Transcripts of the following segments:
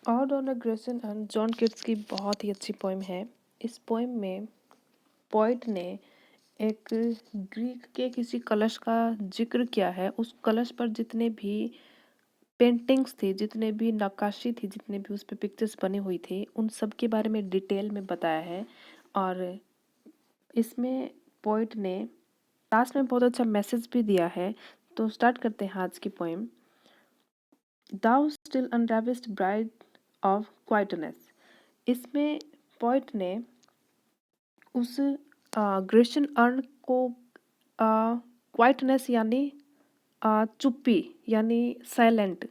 Odd on aggression and John Keats की बहुत ही अच्छी पोइम है। इस पोइम में पोइट ने एक ग्रीक के किसी कलश का जिक्र किया है। उस कलश पर जितने भी पेंटिंग्स थी, जितने भी नक्काशी थी, जितने भी उस पर पिक्चर्स बनी हुई थी, उन सब के बारे में डिटेल में बताया है। और इसमें पोइट ने लास्ट में बहुत अच्छा मैसेज भी दिया है। तो स्टार्ट करते हैं आज की poem. Thou still unravished bride of quietness. इसमें पोइट ने उस ग्रेशियन अर्न को क्वाइटनेस यानी चुप्पी यानी साइलेंट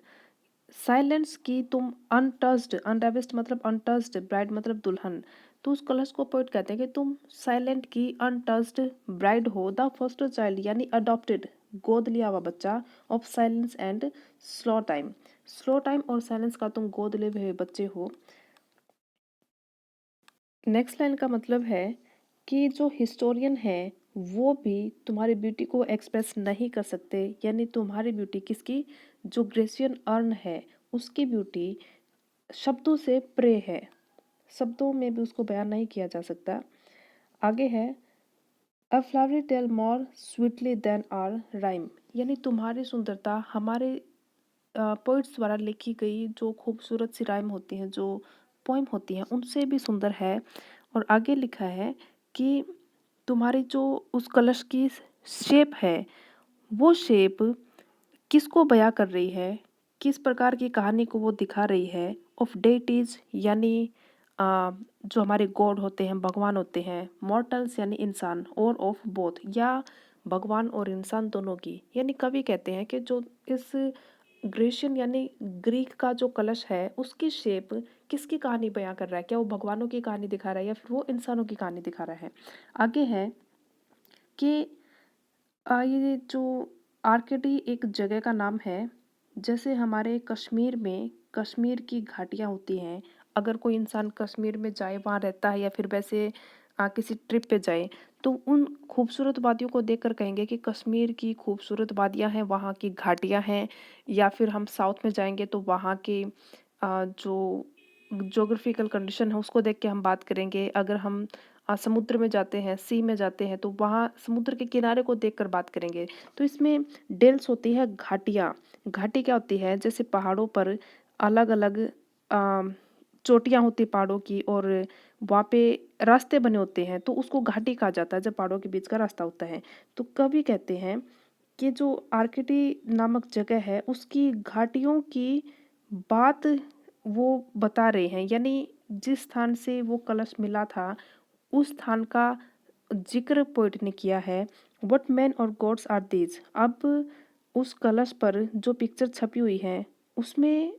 साइलेंस की तुम अनटच्ड, अनरेविस्ड मतलब अनटच्ड, ब्राइड मतलब दुल्हन। तो उस कलश को पोइट कहते हैं कि तुम साइलेंट की अनटच्ड ब्राइड हो, द फर्स्ट चाइल्ड यानी अडॉप्टेड, गोद लिया हुआ बच्चा, of silence and slow time. Slow time और साइलेंस का तुम गोद लिए हुए बच्चे हो। नेक्स्ट लाइन का मतलब है कि जो हिस्टोरियन है वो भी तुम्हारी ब्यूटी को एक्सप्रेस नहीं कर सकते, यानी तुम्हारी ब्यूटी किसकी, जो ग्रेसियन अर्न है उसकी ब्यूटी शब्दों से प्रे है, शब्दों में भी उसको बयान नहीं किया जा सकता। आगे है a flowery tale more sweetly than our rhyme, यानी तुम्हारी सुंदरता हमारे पोइट्स द्वारा लिखी गई जो खूबसूरत सी राइम होती हैं, जो पोइम होती हैं, उनसे भी सुंदर है। और आगे लिखा है कि तुम्हारी जो उस कलश की शेप है, वो शेप किसको बयां कर रही है, किस प्रकार की कहानी को वो दिखा रही है। ऑफ डेटीज यानी जो हमारे गॉड होते हैं, भगवान होते हैं। मॉर्टल्स यानी इंसान, और ऑफ बोथ या भगवान और इंसान दोनों की। यानी कवि कहते हैं कि जो इस ग्रेशियन यानी ग्रीक का जो कलश है उसकी शेप किसकी कहानी बयां कर रहा है, क्या वो भगवानों की कहानी दिखा रहा है या फिर वो इंसानों की कहानी दिखा रहा है। आगे है कि ये जो आर्केडी एक जगह का नाम है, जैसे हमारे कश्मीर में कश्मीर की घाटियाँ होती हैं। अगर कोई इंसान कश्मीर में जाए, वहाँ रहता है या फिर वैसे किसी ट्रिप पे जाए, तो उन खूबसूरत वादियों को देखकर कहेंगे कि कश्मीर की खूबसूरत वादियाँ हैं, वहाँ की घाटियाँ हैं। या फिर हम साउथ में जाएंगे तो वहाँ के जो ज्योग्राफिकल कंडीशन है उसको देख के हम बात करेंगे। अगर हम समुद्र में जाते हैं, सी में जाते हैं, तो वहाँ समुद्र के किनारे को देखकर बात करेंगे। तो इसमें डेल्स होती है घाटियाँ। घाटी क्या होती है, जैसे पहाड़ों पर अलग अलग चोटियाँ होती पहाड़ों की, और वहाँ पे रास्ते बने होते हैं, तो उसको घाटी कहा जाता है जब पहाड़ों के बीच का रास्ता होता है। तो कवि कहते हैं कि जो आर्किटी नामक जगह है उसकी घाटियों की बात वो बता रहे हैं, यानी जिस स्थान से वो कलश मिला था उस स्थान का जिक्र पोइट ने किया है। व्हाट मैन और गॉड्स आर दीज। अब उस कलश पर जो पिक्चर छपी हुई है उसमें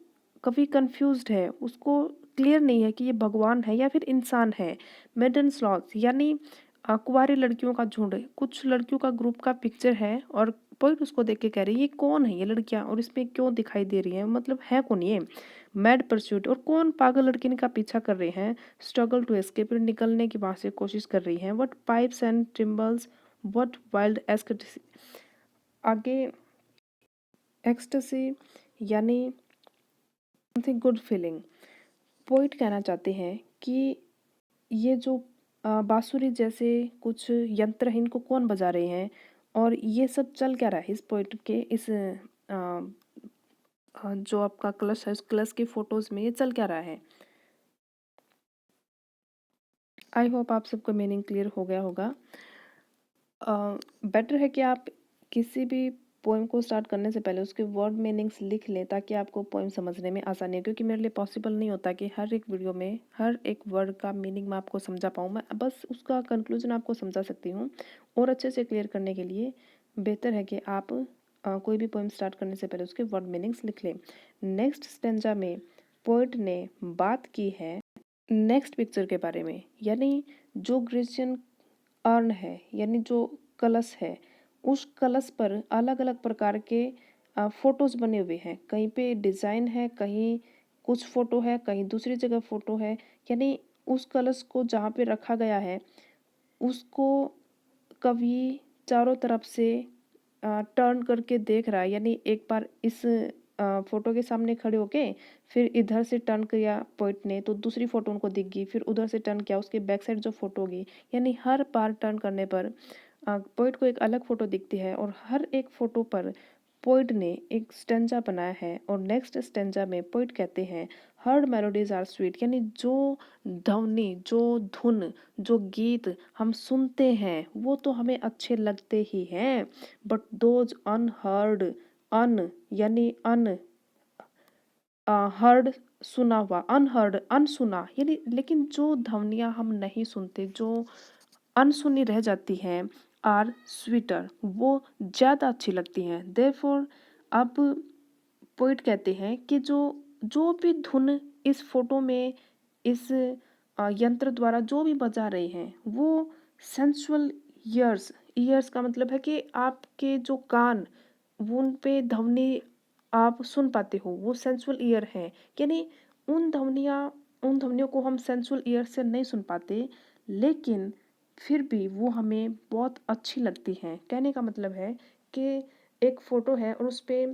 कवि कंफ्यूज्ड है, उसको क्लियर नहीं है कि ये भगवान है या फिर इंसान है। मेडन स्लॉथ यानी कुंवारी लड़कियों का झुंड, कुछ लड़कियों का ग्रुप का पिक्चर है, और पोइट उसको देख के कह रही है ये कौन है ये लड़कियां और इसमें क्यों दिखाई दे रही हैं, मतलब है कौन ये। मैड परस्यूट, और कौन पागल लड़की इनका पीछा कर रहे हैं। स्ट्रगल टू एस्केप, निकलने की वहां से कोशिश कर रही हैं। What pipes and timbrels, what wild ecstasy. आगे एक्सटेसी यानी समथिंग गुड फीलिंग। पोइट कहना चाहते हैं कि ये जो बांसुरी जैसे कुछ यंत्र हैं इनको कौन बजा रहे हैं, और ये सब चल क्या रहा है इस पोइट के इस जो आपका कलश है उस कलश की फोटोज में ये चल क्या रहा है। आई होप आप सबको मीनिंग क्लियर हो गया होगा। बेटर है कि आप किसी भी पोएम को स्टार्ट करने से पहले उसके वर्ड मीनिंग्स लिख लें, ताकि आपको पोएम समझने में आसानी हो। क्योंकि मेरे लिए पॉसिबल नहीं होता कि हर एक वीडियो में हर एक वर्ड का मीनिंग मैं आपको समझा पाऊँ। मैं बस उसका कंक्लूजन आपको समझा सकती हूँ, और अच्छे से क्लियर करने के लिए बेहतर है कि आप कोई भी पोएम स्टार्ट करने से पहले उसके वर्ड मीनिंग्स लिख लें। नेक्स्ट स्टेंजा में पोइट ने बात की है नेक्स्ट पिक्चर के बारे में, यानी जो ग्रेसियन अर्न है यानी जो कलश है, उस कलश पर अलग अलग प्रकार के फोटोज बने हुए हैं। कहीं पे डिजाइन है, कहीं कुछ फोटो है, कहीं दूसरी जगह फोटो है। यानी उस कलश को जहाँ पे रखा गया है उसको कवि चारों तरफ से टर्न करके देख रहा है, यानी एक बार इस फ़ोटो के सामने खड़े होके फिर इधर से टर्न किया पोइट ने तो दूसरी फ़ोटो उनको दिख गई, फिर उधर से टर्न किया उसके बैक साइड जो फ़ोटो होगी, यानी हर बार टर्न करने पर पोइट को एक अलग फ़ोटो दिखती है और हर एक फ़ोटो पर पोइट ने एक स्टेंजा बनाया है और नेक्स्ट स्टेंजा में पोइट कहते हैं हर मेलोडीज आर स्वीट, यानी जो ध्वनि, जो धुन, जो गीत हम सुनते हैं वो तो हमें अच्छे लगते ही हैं, बट दोज अनहर्ड, अन यानी अन हर्ड सुना हुआ, अनहर्ड अनसुना, यानी लेकिन जो ध्वनियाँ हम नहीं सुनते, जो अनसुनी रह जाती हैं, आर स्वीटर, वो ज़्यादा अच्छी लगती हैं। देयरफॉर अब पोइट कहते हैं कि जो जो भी धुन इस फोटो में इस यंत्र द्वारा जो भी बजा रहे हैं वो सेंसुअल ईयर्स, ईयर्स का मतलब है कि आपके जो कान वो उन पे ध्वनि आप सुन पाते हो, वो सेंसुअल ईयर है, यानी उन ध्वनियाँ उन ध्वनियों को हम सेंसुअल ईयर से नहीं सुन पाते, लेकिन फिर भी वो हमें बहुत अच्छी लगती हैं। कहने का मतलब है कि एक फ़ोटो है और उस पे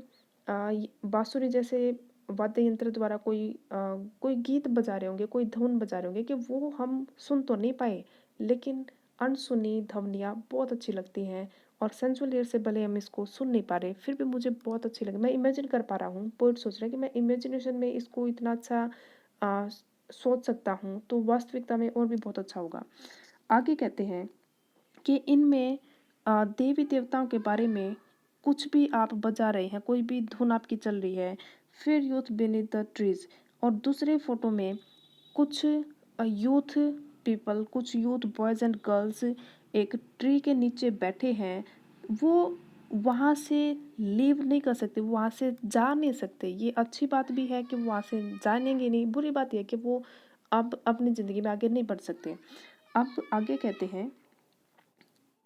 बाँसुरी जैसे वाद्य यंत्र द्वारा कोई गीत बजा रहे होंगे, कोई धुन बजा रहे होंगे कि वो हम सुन तो नहीं पाए, लेकिन अनसुनी ध्वनियाँ बहुत अच्छी लगती हैं और सेंसुअल ईयर से भले हम इसको सुन नहीं पा रहे, फिर भी मुझे बहुत अच्छी लगी। मैं इमेजिन कर पा रहा हूँ, पोएट सोच रहा है कि मैं इमेजिनेशन में इसको इतना अच्छा अ, सोच सकता हूँ, तो वास्तविकता में और भी बहुत अच्छा होगा। आगे कहते हैं कि इनमें देवी देवताओं के बारे में कुछ भी आप बजा रहे हैं, कोई भी धुन आपकी चल रही है, फिर यूथ बीनीथ द ट्रीज, और दूसरे फोटो में कुछ यूथ पीपल, कुछ यूथ बॉयज़ एंड गर्ल्स एक ट्री के नीचे बैठे हैं, वो वहाँ से लीव नहीं कर सकते, वो वहाँ से जा नहीं सकते। ये अच्छी बात भी है कि वो वहाँ से जाएंगे नहीं, बुरी बात यह है कि वो अब अपनी ज़िंदगी में आगे नहीं बढ़ सकते। अब आगे कहते हैं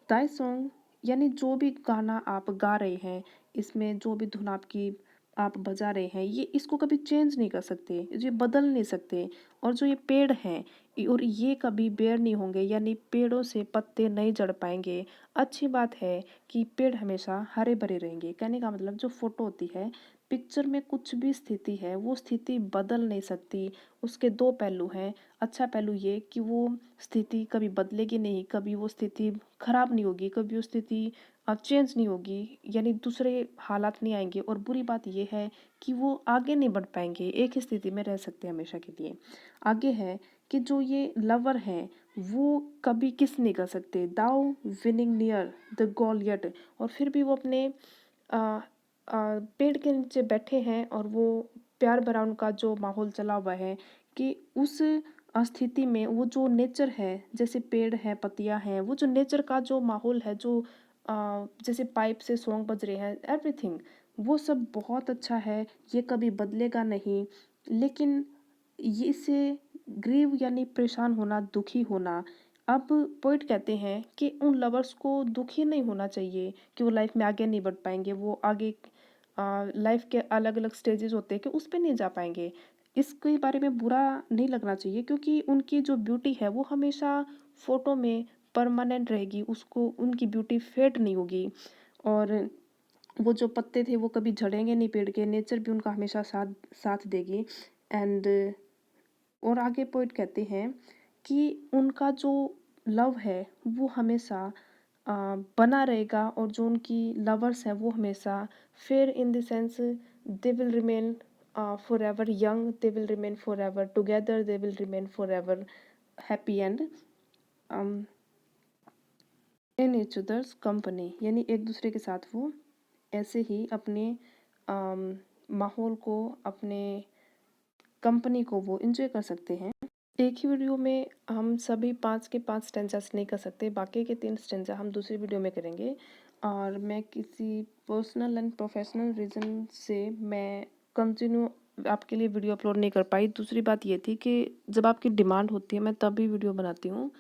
ताई सॉन्ग, यानी जो भी गाना आप गा रहे हैं, इसमें जो भी धुन आपकी आप बजा रहे हैं, ये इसको कभी चेंज नहीं कर सकते, ये बदल नहीं सकते। और जो ये पेड़ हैं और ये कभी बेर नहीं होंगे, यानी पेड़ों से पत्ते नहीं झड़ पाएंगे। अच्छी बात है कि पेड़ हमेशा हरे भरे रहेंगे। कहने का मतलब जो फोटो होती है, पिक्चर में कुछ भी स्थिति है वो स्थिति बदल नहीं सकती। उसके दो पहलू हैं। अच्छा पहलू ये कि वो स्थिति कभी बदलेगी नहीं, कभी वो स्थिति खराब नहीं होगी, कभी वो स्थिति चेंज नहीं होगी, यानी दूसरे हालात नहीं आएंगे। और बुरी बात ये है कि वो आगे नहीं बढ़ पाएंगे, एक ही स्थिति में रह सकते हैं हमेशा के लिए। आगे है कि जो ये लवर हैं वो कभी किस नहीं कर सकते, though winning near the goal yet, और फिर भी वो अपने आ, पेड़ के नीचे बैठे हैं और वो प्यार भरा उनका जो माहौल चला हुआ है कि उस स्थिति में वो जो नेचर है, जैसे पेड़ है, पत्तियां हैं, वो जो नेचर का जो माहौल है, जो जैसे पाइप से सॉन्ग बज रहे हैं, एवरीथिंग वो सब बहुत अच्छा है, ये कभी बदलेगा नहीं। लेकिन ये इससे ग्रीव यानी परेशान होना, दुखी होना। अब पोइट कहते हैं कि उन लवर्स को दुखी नहीं होना चाहिए कि वो लाइफ में आगे नहीं बढ़ पाएंगे, वो आगे लाइफ के अलग अलग स्टेजेस होते हैं कि उस पर नहीं जा पाएंगे। इसके बारे में बुरा नहीं लगना चाहिए, क्योंकि उनकी जो ब्यूटी है वो हमेशा फोटो में परमानेंट रहेगी, उसको उनकी ब्यूटी फेड नहीं होगी। और वो जो पत्ते थे वो कभी झड़ेंगे नहीं पेड़ के, नेचर भी उनका हमेशा साथ साथ देगी। एंड और आगे पोइट कहते हैं कि उनका जो लव है वो हमेशा बना रहेगा, और जो उनकी लवर्स हैं वो हमेशा fair in the sense they will remain for ever young, they will remain for ever together, they will remain for ever happy and in each others company, यानी एक दूसरे के साथ वो ऐसे ही अपने माहौल को, अपने कंपनी को वो इंजॉय कर सकते हैं। एक ही वीडियो में हम सभी 5 के 5 स्टेंजास नहीं कर सकते, बाकी के 3 स्टेंजा हम दूसरी वीडियो में करेंगे। और मैं किसी पर्सनल एंड प्रोफेशनल रीज़न से मैं कंटिन्यू आपके लिए वीडियो अपलोड नहीं कर पाई। दूसरी बात ये थी कि जब आपकी डिमांड होती है मैं तभी वीडियो बनाती हूँ।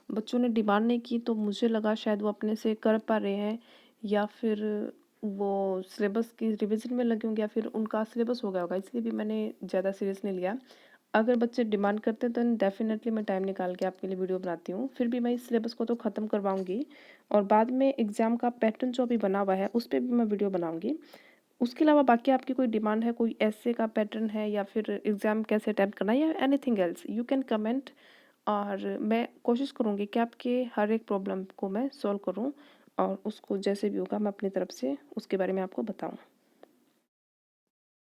बच्चों ने डिमांड नहीं की तो मुझे लगा शायद वो अपने से कर पा रहे हैं, या फिर वो सिलेबस की रिवीजन में लगे होंगे, या फिर उनका सिलेबस हो गया होगा, इसलिए भी मैंने ज़्यादा सीरियस नहीं लिया। अगर बच्चे डिमांड करते हैं तो डेफिनेटली मैं टाइम निकाल के आपके लिए वीडियो बनाती हूँ। फिर भी मैं इस सिलेबस को तो ख़त्म करवाऊँगी, और बाद में एग्ज़ाम का पैटर्न जो भी बना हुआ है उस पर भी मैं वीडियो बनाऊँगी। उसके अलावा बाकी आपकी कोई डिमांड है, कोई ऐसे का पैटर्न है या फिर एग्ज़ाम कैसे अटेम्प्ट करना है या anything else, you can comment. और मैं कोशिश करूँगी कि आपके हर एक प्रॉब्लम को मैं सॉल्व करूँ और उसको जैसे भी होगा मैं अपनी तरफ से उसके बारे में आपको बताऊँ।